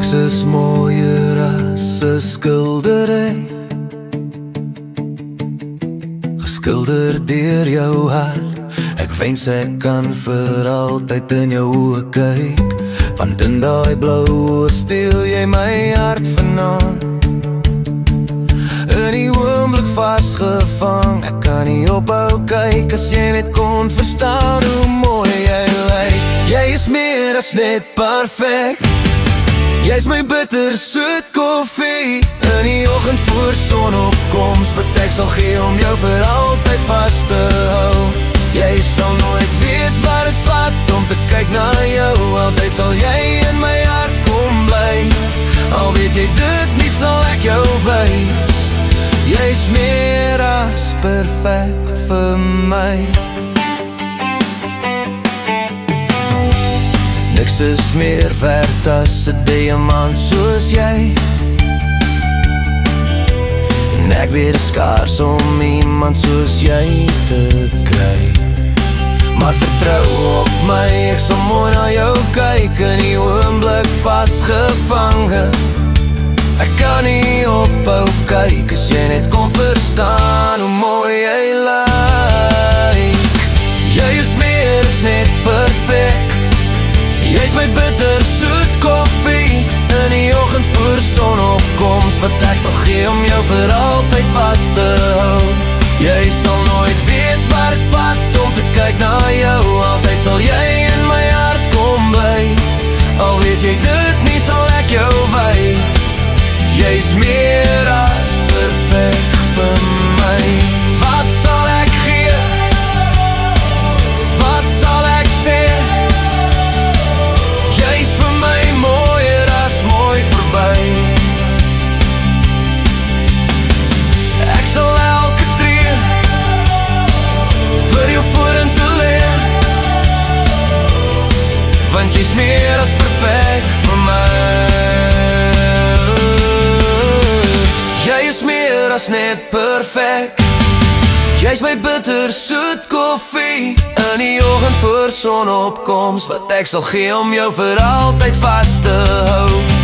Niks is mooier as 'n skildery, geskilder deur jou hart. Ek wens ek kan vir altyd in jou oë kyk, want in daai blou oë steel jy my hart vanaand. In die oomblik vasgevang, ek kan nie ophou kyk as jy net kon verstaan hoe mooi jy lyk. Jy is meer as net perfek, jy's my bitter soet koffie. In die oggend voor sonopkoms, wat ek sal gee om jou vir altyd vas te hou. Jy sal nooit weet wat het vat om te kyk na jou, altyd sal jy in my hart kom bly. Al weet jy dit nie, sal ek jou wys. Jy's meer as perfek vir my. Niks is meer werd as 'n diamant soos jy, en ek weet skaars om iemand soos jy te kry. Maar vertrou op my, ek sal mooi na jou kyk, in die oomblik vasgevange. Ek kan nie ophou kyk as jy net kon verstaan hoe mooi jy lyk. Jy is meer as net perfek, jy's my bitter soet koffie. In die oggend voor sonopkoms, wat ek sal gee om jou vir altyd vas te hou. Jy sal nooit weet wat het vat om te kyk na jou, altyd sal jy in my hart kom bly. Al weet jy dit nie, sal ek jou wys. Jy's meer as perfek vir my. Wat sal ek gee? Wat sal ek sê? Jy's vir my mooier as mooi verby. Ek sal elke tree vir jou vorentoe leer, want jy's meer as perfek vir my. Jy is meer as net perfek, jy's my bitter soet koffie. In die oggend voor sonopkoms, wat ek sal gee om jou vir altyd vas te hou.